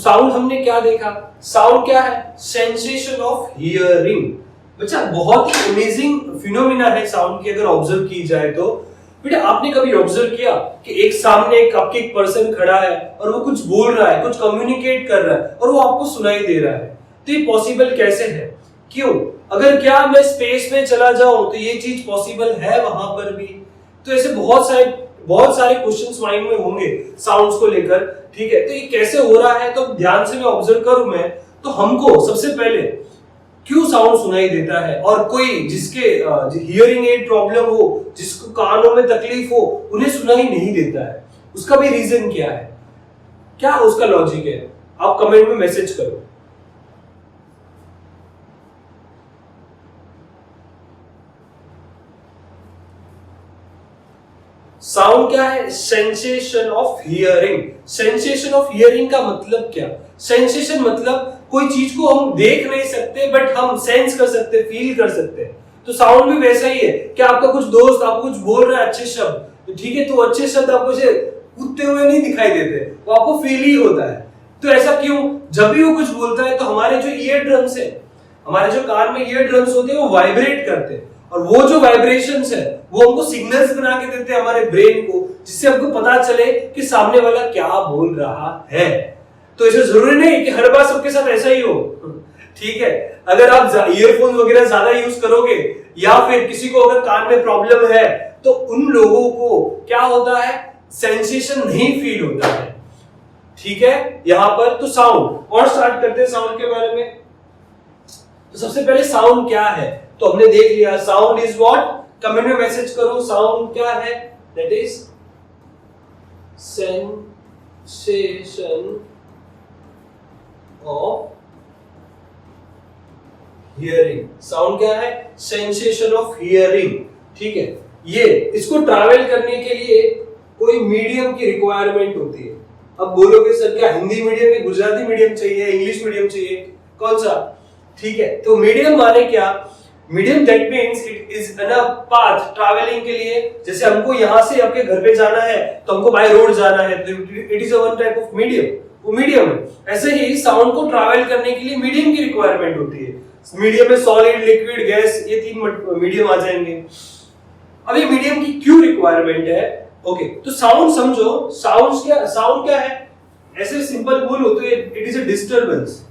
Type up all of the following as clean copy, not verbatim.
Sound हमने क्या देखा? साउंड क्या है? Sensation of hearing. बच्चा बहुत ही अमेजिंग फिनोमिना है साउंड की अगर ऑब्जर्व की जाए तो। बेटा आपने कभी ऑब्जर्व किया कि एक सामने एक आपके एक पर्सन खड़ा है और वो कुछ बोल रहा है, कुछ कम्युनिकेट कर रहा है और वो आपको सुनाई दे रहा है, तो ये पॉसिबल कैसे है? क्यों? अगर क्या मैं स्पेस में चला जाऊं तो ये चीज पॉसिबल है वहां पर भी? तो ऐसे बहुत सारे क्वेश्चंस माइंड में होंगे साउंड्स को लेकर, ठीक है? तो ये कैसे हो रहा है तो ध्यान से मैं ऑब्जर्व करूं मैं तो हमको सबसे पहले क्यों साउंड सुनाई देता है, और कोई जिसके हियरिंग एड प्रॉब्लम हो, जिसको कानों में तकलीफ हो, उन्हें सुनाई नहीं देता है, उसका भी रीजन क्या है, क्या उसका लॉजिक है? आप कमेंट में मैसेज करो। साउंड क्या है? Sensation of hearing. Sensation of hearing का मतलब क्या? सेंसेशन मतलब कोई चीज को हम देख नहीं सकते बट हम सेंस कर सकते, फील कर सकते हैं। तो साउंड भी वैसा ही है कि आपका कुछ दोस्त आपको कुछ बोल रहा है अच्छे शब्द, तो ठीक है, तो अच्छे शब्द आपको से कूदते हुए नहीं दिखाई देते, वो आपको फील ही होता है। तो ऐसा क्यों? जब भी वो कुछ बोलता है तो हमारे जो ईयर ड्रम्स है, हमारे जो कान में ईयर ड्रम्स होते हैं वो वाइब्रेट करते हैं, और वो जो वाइब्रेशंस है वो हमको सिग्नल्स बना के देते हैं हमारे ब्रेन को, जिससे हमको पता चले कि सामने वाला क्या बोल रहा है। तो ऐसा जरूरी नहीं कि हर बार सबके साथ ऐसा ही हो, ठीक है? अगर आप ईयरफोन वगैरह ज्यादा यूज करोगे या फिर किसी को अगर कान में प्रॉब्लम है तो उन लोगों को क्या होता है? सेंसेशन नहीं फील होता है, ठीक है? यहां पर तो साउंड और स्टार्ट करते हैं साउंड के बारे में। तो सबसे पहले साउंड क्या है तो हमने देख लिया, साउंड इज व्हाट? कमेंट में मैसेज करो साउंड क्या है। That is sensation of hearing. Sound क्या है? सेंसेशन ऑफ हियरिंग, ठीक है? ये इसको ट्रैवल करने के लिए कोई मीडियम की रिक्वायरमेंट होती है। अब बोलोगे सर क्या हिंदी मीडियम है, गुजराती मीडियम चाहिए, इंग्लिश मीडियम चाहिए, कौन सा? ठीक है, तो मीडियम माने क्या? Medium that means it is a path travelling के लिए। जैसे हमको यहां से आपके घर पे जाना है तो हमको बाय रोड जाना है, तो it is a one type of medium, वो मीडियम है। ऐसे ही साउंड को ट्रैवल करने के लिए मीडियम की रिक्वायरमेंट होती है। मीडियम में सॉलिड, लिक्विड, गैस, ये तीन मीडियम आ जाएंगे। अब ये मीडियम की क्यों रिक्वायरमेंट है? ओके, तो साउंड समझो, साउंड क्या है? ऐसे सिंपल बोलो तो it is a disturbance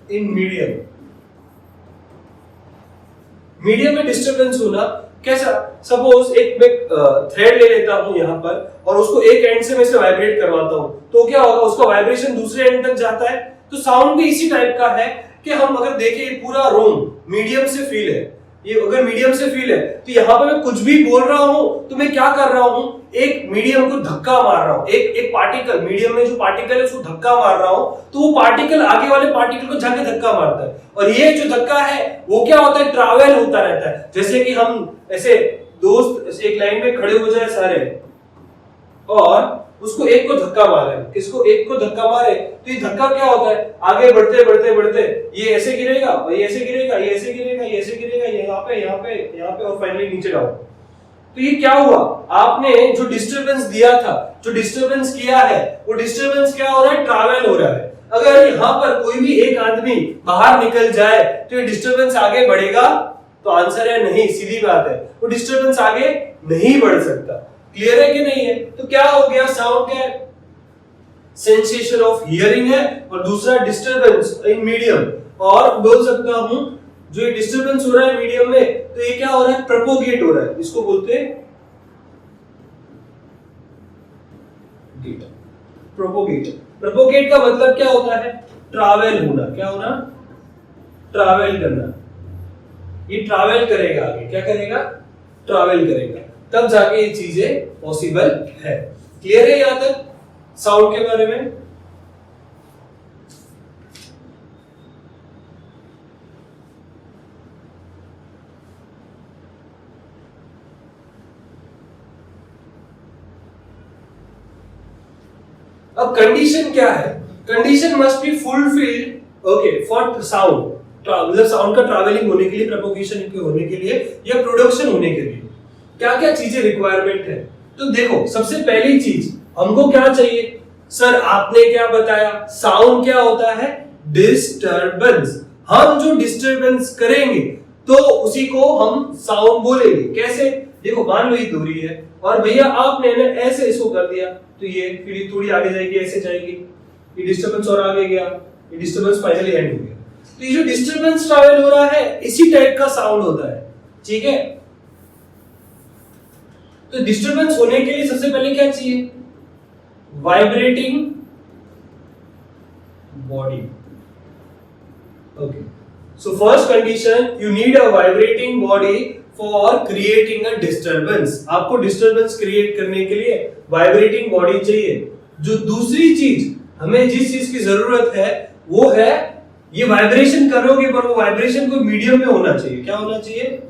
in medium. Medium में डिस्टरबेंस होना कैसा? सपोज एक मैं थ्रेड ले लेता हूं यहां पर और उसको एक एंड से मैं इसे वाइब्रेट करवाता हूं, तो क्या होगा? उसका वाइब्रेशन दूसरे एंड तक जाता है। तो साउंड भी इसी टाइप का है कि हम अगर देखें पूरा रूम मीडियम से फील है, ये अगर मीडियम से फील है तो यहां पर मैं कुछ भी बोल रहा हूं तो मैं क्या कर रहा हूं? एक मीडियम को धक्का मार रहा हूं, एक पार्टिकल, मीडियम में जो पार्टिकल है उसको धक्का मार रहा हूं, तो वो पार्टिकल आगे वाले पार्टिकल को जाके धक्का मारता है, और ये जो धक्का है वो क्या होता है? ट्रैवल होता रहता है। जैसे कि हम ऐसे दोस्त एक लाइन में खड़े हो जाए सारे और उसको एक को धक्का मारे, किसको? एक को धक्का मारे, तो ये धक्का क्या होता है? आगे बढ़ते बढ़ते बढ़ते ये ऐसे गिरेगा, ये ऐसे गिरेगा, ये ऐसे गिरेगा, ये ऐसे गिरेगा, ये यहाँ पे यहाँ पे यहाँ पे, और फाइनली नीचे डाउन। तो ये क्या हुआ? आपने जो डिस्टरबेंस दिया था, जो डिस्टरबेंस किया है, वो डिस्टरबेंस क्या हो रहा है? ट्रैवल हो रहा है। अगर यहाँ पर कोई भी एक आदमी बाहर निकल जाए तो ये डिस्टरबेंस आगे बढ़ेगा? तो आंसर है नहीं, सीधी बात है, वो डिस्टरबेंस आगे नहीं बढ़ सकता। क्लियर है कि नहीं है? तो क्या हो गया? साउंड क्या है? सेंसेशन ऑफ हियरिंग है, और दूसरा डिस्टरबेंस इन मीडियम। और बोल सकता हूं जो ये डिस्टरबेंस हो रहा है मीडियम में, तो ये क्या हो रहा है? प्रोपोगेट हो रहा है। इसको बोलते हैं प्रोपोगेट। प्रोपोगेट का मतलब क्या होता है? ट्रैवल होना। क्या होना? ट्रैवल करना। ये ट्रैवल करेगा आगे, क्या करेगा? ट्रैवल करेगा, तब जाके ये चीजें पॉसिबल है। क्लियर है यहां तक साउंड के बारे में? अब कंडीशन क्या है? Condition must be fulfilled, okay, for sound, मतलब साउंड का ट्रैवलिंग होने के लिए, प्रोपोगेशन के होने के लिए या प्रोडक्शन होने के लिए क्या क्या चीजें रिक्वायरमेंट है? तो देखो सबसे पहली चीज हमको क्या चाहिए, सर आपने क्या बताया, साउंड क्या होता है, डिस्टरबेंस। हम जो डिस्टरबेंस करेंगे तो उसी को हम साउंड बोलेंगे। कैसे, देखो मान लो ये दूरी है और भैया आपने ना ऐसे इसको कर दिया तो ये फिर थोड़ी आगे जाएगी, ऐसे जाएगी, ये डिस्टरबेंस और आगे गया, ये डिस्टरबेंस फाइनली एंड हो गया। तो ये जो डिस्टरबेंस ट्रैवल हो रहा है इसी टाइप का साउंड होता है, ठीक है। तो डिस्टरबेंस होने के लिए सबसे पहले क्या चाहिए, vibrating body. Okay, so first condition, you need a vibrating body for creating a disturbance. आपको डिस्टरबेंस क्रिएट करने के लिए वाइब्रेटिंग बॉडी चाहिए। जो दूसरी चीज हमें जिस चीज की जरूरत है वो है, ये वाइब्रेशन करोगे पर वो वाइब्रेशन को मीडियम में होना चाहिए। क्या होना चाहिए,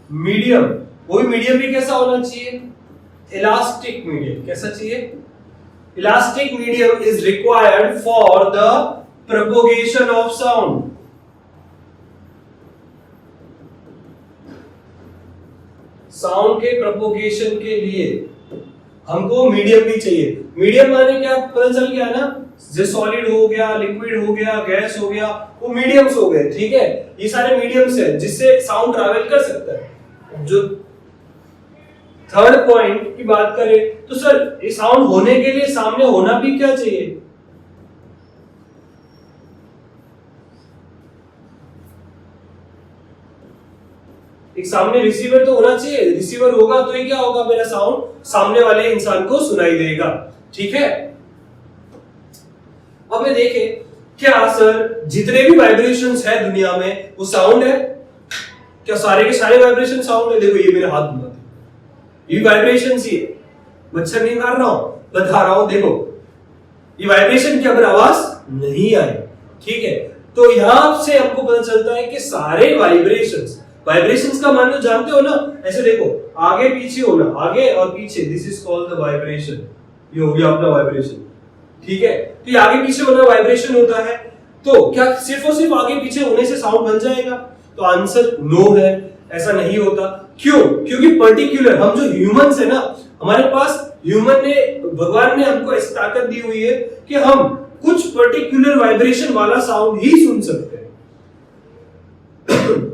मीडियम। वो भी मीडियम भी कैसा होना चाहिए, इलास्टिक मीडियम। कैसा चाहिए, elastic medium is required for the propagation of sound. Sound के प्रोपोगेशन के लिए हमको मीडियम भी चाहिए। मीडियम माने क्या, पता चल गया ना, जो सॉलिड हो गया, लिक्विड हो गया, गैस हो गया, वो मीडियम्स हो गए, ठीक है। ये सारे मीडियम्स है जिससे साउंड ट्रैवल कर सकता है। जो थर्ड पॉइंट की बात करें तो सर ये साउंड होने के लिए सामने होना भी क्या चाहिए, एक सामने रिसीवर तो होना चाहिए। रिसीवर होगा तो ये क्या होगा, मेरा साउंड सामने वाले इंसान को सुनाई देगा, ठीक है। अब मैं देखे क्या सर जितने भी वाइब्रेशंस है दुनिया में वो साउंड है क्या, सारे के सारे वाइब्रेशन साउंड है। देखो ये मेरे हाथ घुमा, ये वाइब्रेशन ही है, मच्छर नहीं मार रहा हूं, बता रहा हूं। देखो ये वाइब्रेशन की अगर आवाज नहीं आई, ठीक है, तो यहां से हमको पता चलता है कि सारे वाइब्रेशंस का मान लो जानते हो ना, ऐसे देखो आगे पीछे होना, आगे और पीछे, this is called the vibration. ये हो गया अपना वाइब्रेशन, ठीक है। तो ये आगे पीछे होना वाइब्रेशन होता है। तो क्या सिर्फ और सिर्फ आगे पीछे होने से साउंड बन जाएगा, तो आंसर नो है, ऐसा नहीं होता। क्यों, क्योंकि पर्टिकुलर हम जो ह्यूमंस है ना, हमारे पास ह्यूमन ने, भगवान ने हमको ऐसी ताकत दी हुई है कि हम कुछ पर्टिकुलर वाइब्रेशन वाला साउंड ही सुन सकते हैं।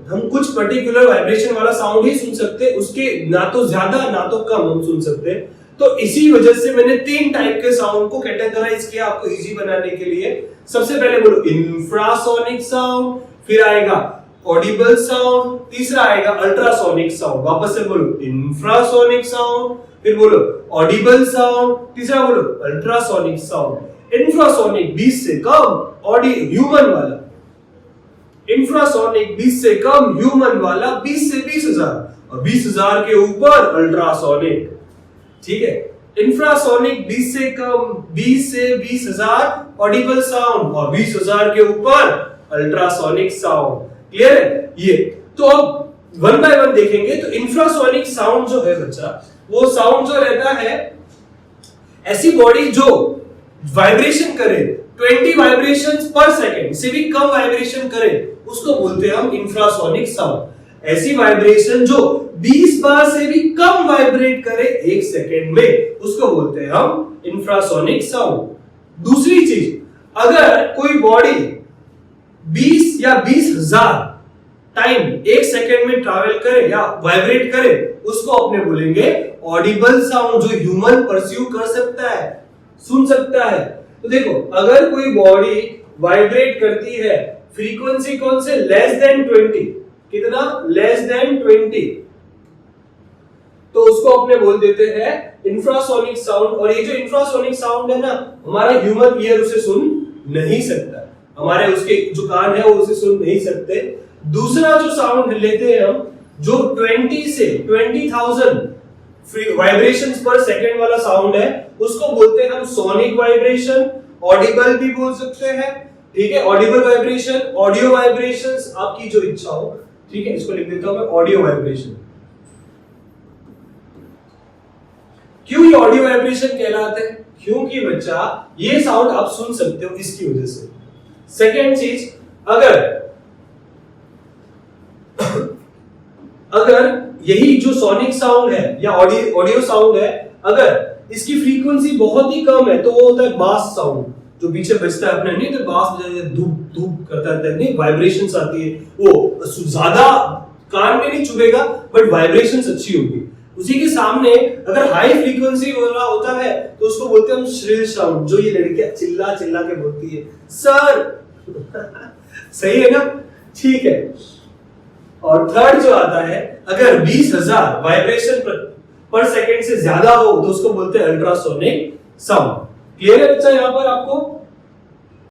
हम कुछ पर्टिकुलर वाइब्रेशन वाला साउंड ही सुन सकते हैं, उसके ना तो ज्यादा ना तो कम हम सुन सकते हैं। तो इसी वजह से मैंने 3 टाइप के साउंड को कैटेगराइज किया आपको इजी बनाने के लिए। सबसे पहले बोलो इंफ्रासोनिक साउंड, फिर आएगा ऑडिबल साउंड, तीसरा आएगा अल्ट्रासोनिक साउंड। वापस से बोलो इंफ्रासोनिक साउंड, फिर बोलो ऑडिबल साउंड, तीसरा बोलो अल्ट्रासोनिक साउंड। इंफ्रासोनिक 20 से कम, ह्यूमन वाला इंफ्रासोनिक 20 से कम, ह्यूमन वाला 20 से 20,000, और 20,000 के ऊपर अल्ट्रासोनिक, ठीक है। इंफ्रासोनिक 20 से कम, 20 से 20,000 ऑडिबल साउंड, और 20,000 के ऊपर अल्ट्रासोनिक साउंड। क्लियर है ये। तो अब वन बाय वन देखेंगे। तो इंफ्रासोनिक साउंड जो है बच्चा, वो साउंड जो रहता है ऐसी बॉडी जो वाइब्रेशन करे 20 वाइब्रेशंस पर सेकंड से भी कम वाइब्रेशन करे, उसको बोलते हैं हम इंफ्रासोनिक साउंड। ऐसी वाइब्रेशन जो 20 बार से भी कम वाइब्रेट करे 1 सेकंड में, उसको बोलते हैं हम इंफ्रासोनिक साउंड। दूसरी चीज, अगर कोई बॉडी 20 या 20,000 टाइम 1 सेकंड में ट्रैवल करे या वाइब्रेट करे, उसको अपने बोलेंगे ऑडिबल साउंड, जो ह्यूमन परस्यू कर सकता है, सुन सकता है। तो देखो अगर कोई बॉडी वाइब्रेट करती है फ्रीक्वेंसी कौन से, लेस देन 20, कितना, लेस देन 20, तो उसको अपने बोल देते हैं इंफ्रासोनिक साउंड। और ये जो इंफ्रासोनिक साउंड है ना, हमारा ह्यूमन ईयर उसे सुन नहीं सकता, हमारे उसके जो कान है वो उसे सुन नहीं सकते। दूसरा जो साउंड लेते हैं हम, जो 20 से 20,000 वाइब्रेशंस पर सेकंड वाला साउंड है, उसको बोलते हैं हम सोनिक वाइब्रेशन, ऑडिबल भी बोल सकते हैं, ठीक है। ऑडिबल वाइब्रेशन, ऑडियो वाइब्रेशंस, आपकी जो इच्छा हो, ठीक है। इसको लिख देता हूं मैं ऑडियो वाइब्रेशन। क्यों ये ऑडियो वाइब्रेशन कहलाते हैं, क्योंकि बच्चा ये साउंड आप सुन सकते हो इसकी वजह से। सेकेंड चीज, अगर यही जो सोनिक साउंड है या ऑडियो साउंड है, अगर इसकी फ्रीक्वेंसी बहुत ही कम है तो वो होता है बास साउंड, जो पीछे बजता है अपने, नहीं तो बास बजाते धूप धूप करता है, नहीं वाइब्रेशंस आती है, वो ज्यादा कान में नहीं चुभेगा बट वाइब्रेशंस अच्छी होगी। उसी के सामने अगर हाई फ्रीक्वेंसी वाला होता है तो उसको बोलते हैं हम श्रिल साउंड, जो ये लड़कियां चिल्ला चिल्ला के बोलती है सर सही है ना, ठीक है। और थर्ड जो आता है, अगर 20,000 वाइब्रेशन पर सेकंड से ज्यादा हो तो उसको बोलते हैं अल्ट्रासोनिक साउंड। क्लियर है बच्चा यहाँ पर आपको?